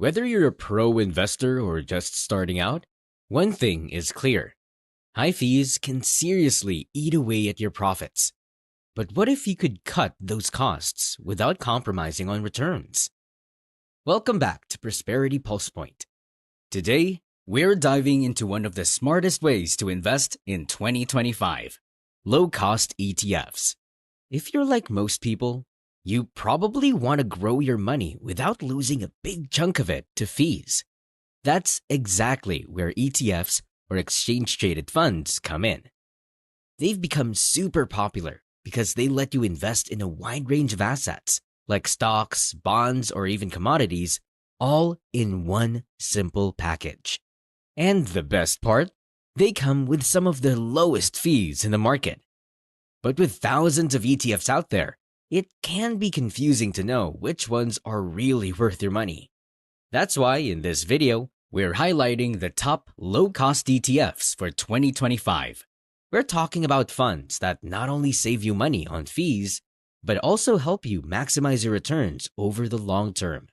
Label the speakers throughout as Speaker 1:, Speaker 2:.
Speaker 1: Whether you're a pro investor or just starting out, one thing is clear. High fees can seriously eat away at your profits. But what if you could cut those costs without compromising on returns? Welcome back to Prosperity Pulse Point. Today, we're diving into one of the smartest ways to invest in 2025, low-cost ETFs. If you're like most people, you probably want to grow your money without losing a big chunk of it to fees. That's exactly where ETFs, or exchange-traded funds, come in. They've become super popular because they let you invest in a wide range of assets, like stocks, bonds, or even commodities, all in one simple package. And the best part? They come with some of the lowest fees in the market. But with thousands of ETFs out there, it can be confusing to know which ones are really worth your money. That's why in this video, we're highlighting the top low-cost ETFs for 2025. We're talking about funds that not only save you money on fees, but also help you maximize your returns over the long term.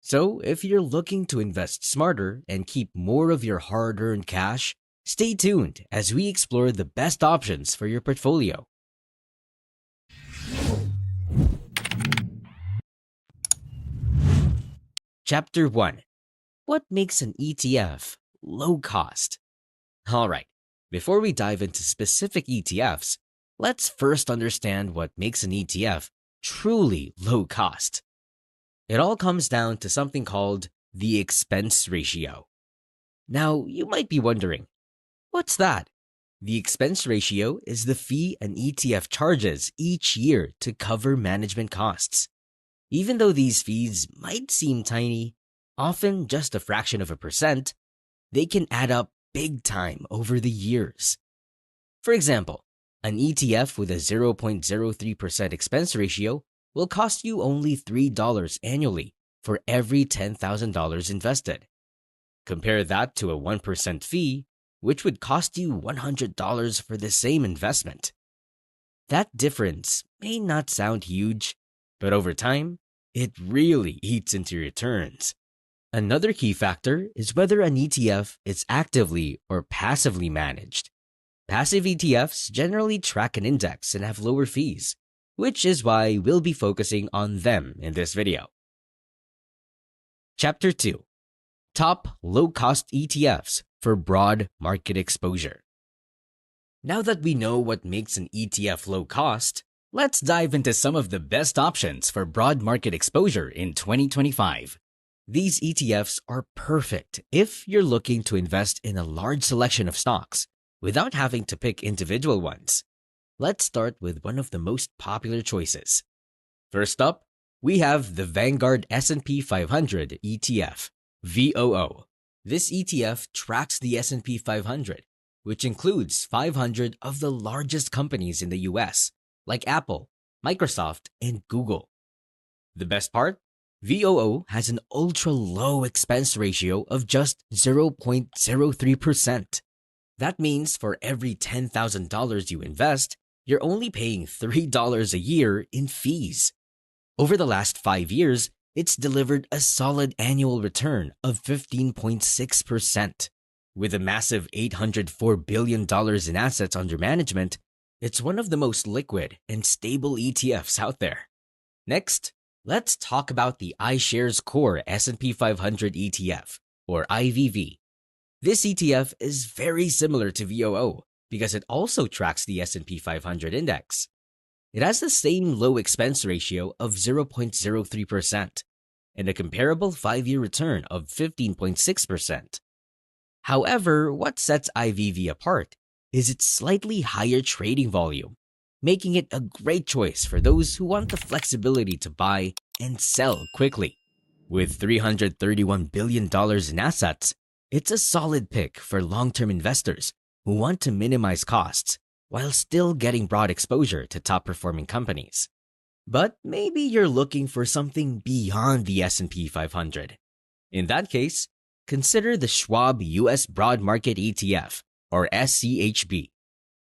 Speaker 1: So if you're looking to invest smarter and keep more of your hard-earned cash, stay tuned as we explore the best options for your portfolio. Chapter 1. What makes an ETF low cost? Alright, before we dive into specific ETFs, let's first understand what makes an ETF truly low cost. It all comes down to something called the expense ratio. Now, you might be wondering, what's that? The expense ratio is the fee an ETF charges each year to cover management costs. Even though these fees might seem tiny, often just a fraction of a percent, they can add up big time over the years. For example, an ETF with a 0.03% expense ratio will cost you only $3 annually for every $10,000 invested. Compare that to a 1% fee, which would cost you $100 for the same investment. That difference may not sound huge, but over time, it really eats into your returns. Another key factor is whether an ETF is actively or passively managed. Passive ETFs generally track an index and have lower fees, which is why we'll be focusing on them in this video. Chapter 2. Top low-cost ETFs for broad market exposure. Now that we know what makes an ETF low cost, let's dive into some of the best options for broad market exposure in 2025. These ETFs are perfect if you're looking to invest in a large selection of stocks without having to pick individual ones. Let's start with one of the most popular choices. First up, we have the Vanguard S&P 500 ETF, VOO. This ETF tracks the S&P 500, which includes 500 of the largest companies in the US, like Apple, Microsoft, and Google. The best part? VOO has an ultra-low expense ratio of just 0.03%. That means for every $10,000 you invest, you're only paying $3 a year in fees. Over the last 5 years, it's delivered a solid annual return of 15.6%. With a massive $804 billion in assets under management, it's one of the most liquid and stable ETFs out there. Next, let's talk about the iShares Core S&P 500 ETF, or IVV. This ETF is very similar to VOO because it also tracks the S&P 500 index. It has the same low expense ratio of 0.03% and a comparable 5-year return of 15.6%. However, what sets IVV apart is its slightly higher trading volume, making it a great choice for those who want the flexibility to buy and sell quickly. With $331 billion in assets, it's a solid pick for long-term investors who want to minimize costs while still getting broad exposure to top-performing companies. But maybe you're looking for something beyond the S&P 500. In that case, consider the Schwab US Broad Market ETF, or SCHB.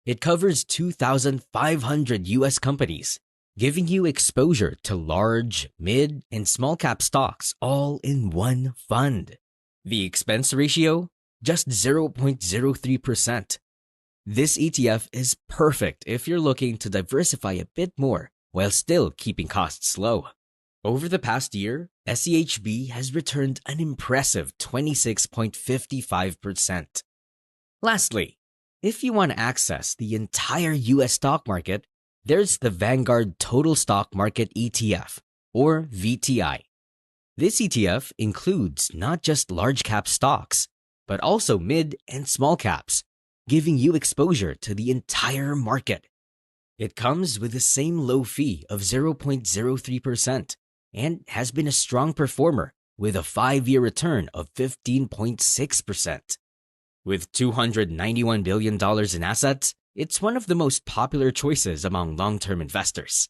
Speaker 1: It covers 2,500 US companies giving you exposure to large, mid, and small cap stocks all in one fund. The expense ratio? Just 0.03%. This ETF is perfect if you're looking to diversify a bit more while still keeping costs low. Over the past year, SEHB has returned an impressive 26.55%. Lastly, if you want to access the entire US stock market, there's the Vanguard Total Stock Market ETF, or VTI. This ETF includes not just large cap stocks, but also mid and small caps, giving you exposure to the entire market. It comes with the same low fee of 0.03% and has been a strong performer with a 5-year return of 15.6%. With $291 billion in assets, it's one of the most popular choices among long-term investors.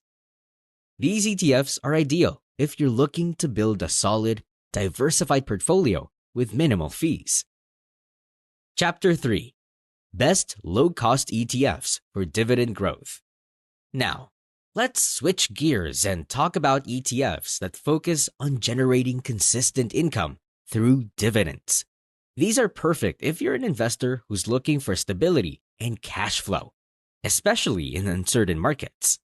Speaker 1: These ETFs are ideal if you're looking to build a solid, diversified portfolio with minimal fees. Chapter 3. Best low-cost ETFs for dividend growth. Now, let's switch gears and talk about ETFs that focus on generating consistent income through dividends. These are perfect if you're an investor who's looking for stability and cash flow, especially in uncertain markets.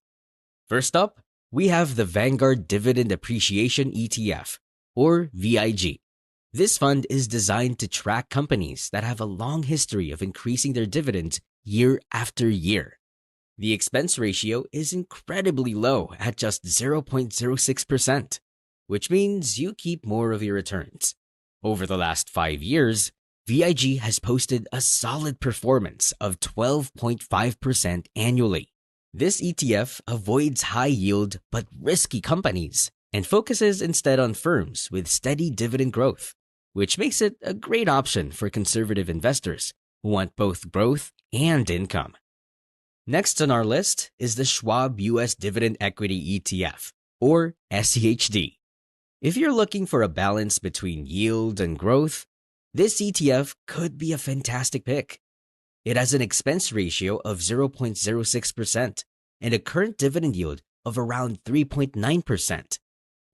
Speaker 1: First up, we have the Vanguard Dividend Appreciation ETF, or VIG. This fund is designed to track companies that have a long history of increasing their dividends year after year. The expense ratio is incredibly low at just 0.06%, which means you keep more of your returns. Over the last 5 years, VIG has posted a solid performance of 12.5% annually. This ETF avoids high-yield but risky companies and focuses instead on firms with steady dividend growth, which makes it a great option for conservative investors who want both growth and income. Next on our list is the Schwab US Dividend Equity ETF, or SEHD. If you're looking for a balance between yield and growth, this ETF could be a fantastic pick. It has an expense ratio of 0.06% and a current dividend yield of around 3.9%,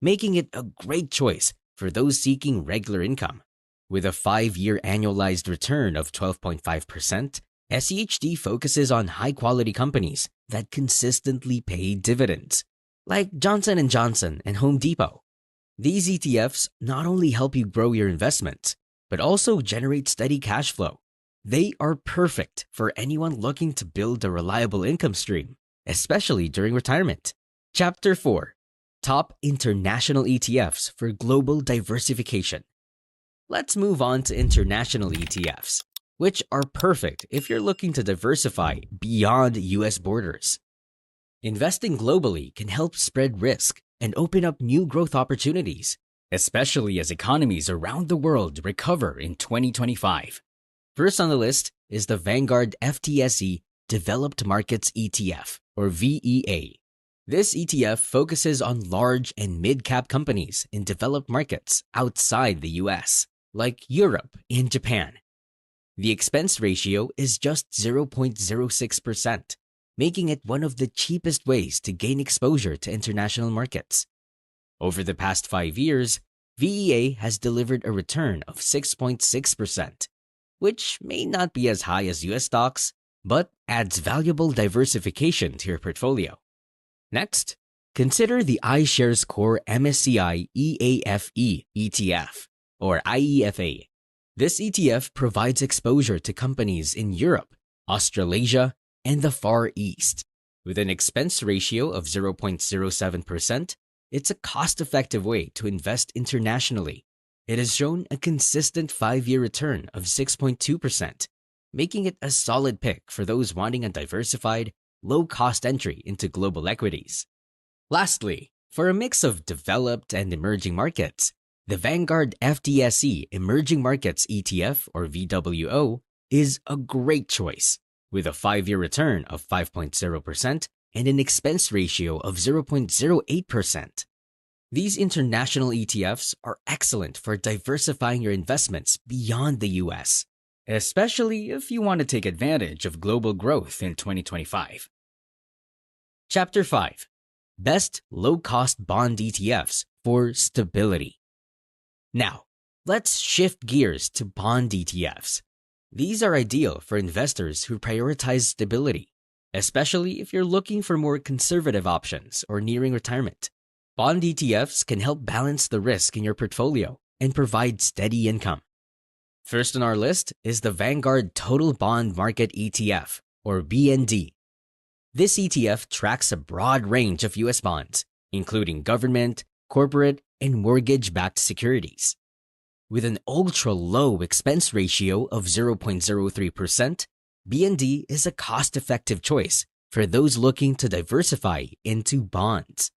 Speaker 1: making it a great choice for those seeking regular income. With a 5-year annualized return of 12.5%, SEHD focuses on high-quality companies that consistently pay dividends, like Johnson & Johnson and Home Depot. These ETFs not only help you grow your investments, but also generate steady cash flow. They are perfect for anyone looking to build a reliable income stream, especially during retirement. Chapter 4. Top International ETFs for Global Diversification. Let's move on to international ETFs, which are perfect if you're looking to diversify beyond US borders. Investing globally can help spread risk and open up new growth opportunities, especially as economies around the world recover in 2025. First on the list is the Vanguard FTSE Developed Markets ETF, or VEA. This ETF focuses on large and mid-cap companies in developed markets outside the US, like Europe and Japan. The expense ratio is just 0.06%, making it one of the cheapest ways to gain exposure to international markets. Over the past 5 years, VEA has delivered a return of 6.6%, which may not be as high as US stocks, but adds valuable diversification to your portfolio. Next, consider the iShares Core MSCI EAFE ETF, or IEFA. This ETF provides exposure to companies in Europe, Australasia, and the Far East. With an expense ratio of 0.07%, it's a cost-effective way to invest internationally. It has shown a consistent 5-year return of 6.2%, making it a solid pick for those wanting a diversified, low-cost entry into global equities. Lastly, for a mix of developed and emerging markets, the Vanguard FTSE Emerging Markets ETF, or VWO, is a great choice, with a 5-year return of 5.0% and an expense ratio of 0.08%. These international ETFs are excellent for diversifying your investments beyond the US, especially if you want to take advantage of global growth in 2025. Chapter 5. best low-cost bond ETFs for stability. Now, let's shift gears to bond ETFs. These are ideal for investors who prioritize stability, especially if you're looking for more conservative options or nearing retirement. Bond ETFs can help balance the risk in your portfolio and provide steady income. First on our list is the Vanguard Total Bond Market ETF, or BND. This ETF tracks a broad range of US bonds, including government, corporate, and mortgage-backed securities. With an ultra-low expense ratio of 0.03%, BND is a cost-effective choice for those looking to diversify into bonds.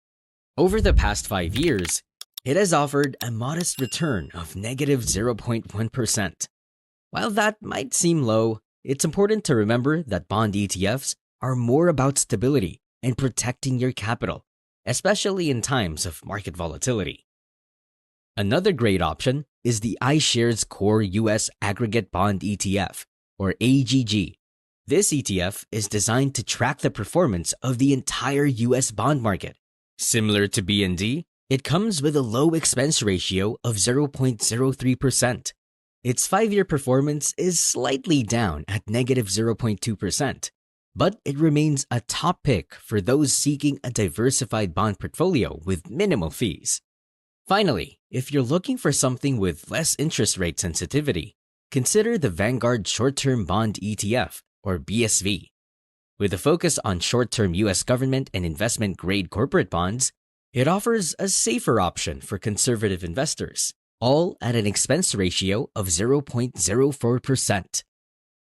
Speaker 1: Over the past 5 years, it has offered a modest return of negative 0.1%. While that might seem low, it's important to remember that bond ETFs are more about stability and protecting your capital, especially in times of market volatility. Another great option is the iShares Core US Aggregate Bond ETF, or AGG. This ETF is designed to track the performance of the entire US bond market. Similar to BND, it comes with a low expense ratio of 0.03%. Its 5-year performance is slightly down at negative 0.2%, but it remains a top pick for those seeking a diversified bond portfolio with minimal fees. Finally, if you're looking for something with less interest rate sensitivity, consider the Vanguard Short-Term Bond ETF, or BSV. With a focus on short-term US government and investment-grade corporate bonds, it offers a safer option for conservative investors, all at an expense ratio of 0.04%.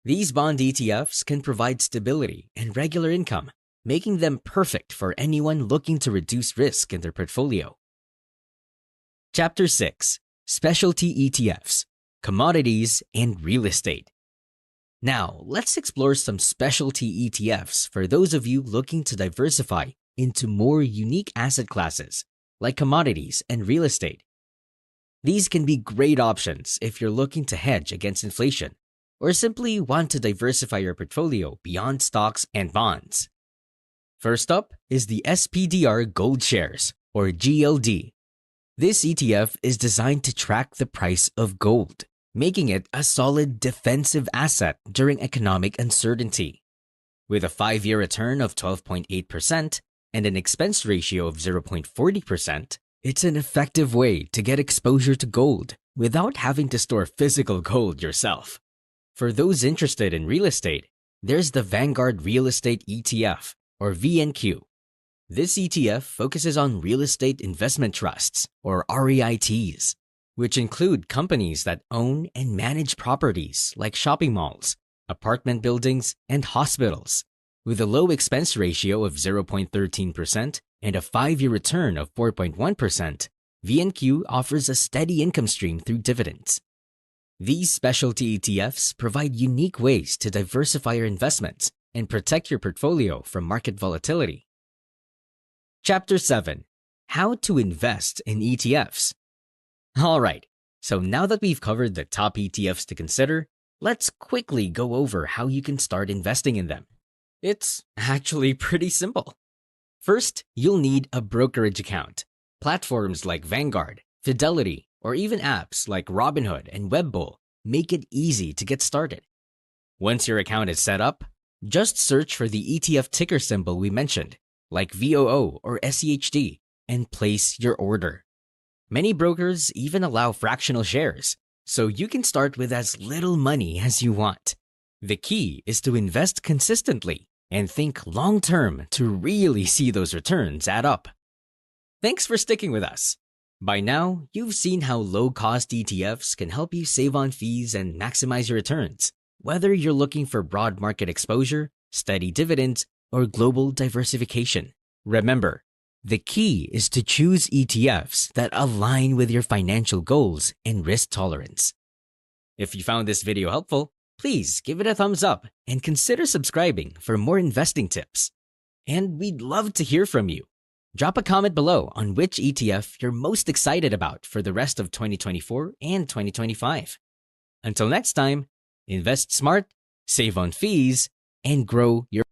Speaker 1: These bond ETFs can provide stability and regular income, making them perfect for anyone looking to reduce risk in their portfolio. Chapter 6: Specialty ETFs, Commodities, and Real Estate. Now, let's explore some specialty ETFs for those of you looking to diversify into more unique asset classes, like commodities and real estate. These can be great options if you're looking to hedge against inflation, or simply want to diversify your portfolio beyond stocks and bonds. First up is the SPDR Gold Shares, or GLD. This ETF is designed to track the price of gold, making it a solid defensive asset during economic uncertainty. With a 5-year return of 12.8% and an expense ratio of 0.40%, it's an effective way to get exposure to gold without having to store physical gold yourself. For those interested in real estate, there's the Vanguard Real Estate ETF, or VNQ. This ETF focuses on real estate investment trusts, or REITs, which include companies that own and manage properties like shopping malls, apartment buildings, and hospitals. With a low expense ratio of 0.13% and a 5-year return of 4.1%, VNQ offers a steady income stream through dividends. These specialty ETFs provide unique ways to diversify your investments and protect your portfolio from market volatility. Chapter 7: How to Invest in ETFs. Alright, so now that we've covered the top ETFs to consider, let's quickly go over how you can start investing in them. It's actually pretty simple. First, you'll need a brokerage account. Platforms like Vanguard, Fidelity, or even apps like Robinhood and Webbull make it easy to get started. Once your account is set up, just search for the ETF ticker symbol we mentioned, like VOO or SEHD, and place your order. Many brokers even allow fractional shares, so you can start with as little money as you want. The key is to invest consistently and think long-term to really see those returns add up. Thanks for sticking with us. By now, you've seen how low-cost ETFs can help you save on fees and maximize your returns, whether you're looking for broad market exposure, steady dividends, or global diversification. Remember, the key is to choose ETFs that align with your financial goals and risk tolerance. If you found this video helpful, please give it a thumbs up and consider subscribing for more investing tips. And we'd love to hear from you. Drop a comment below on which ETF you're most excited about for the rest of 2024 and 2025. Until next time, invest smart, save on fees, and grow your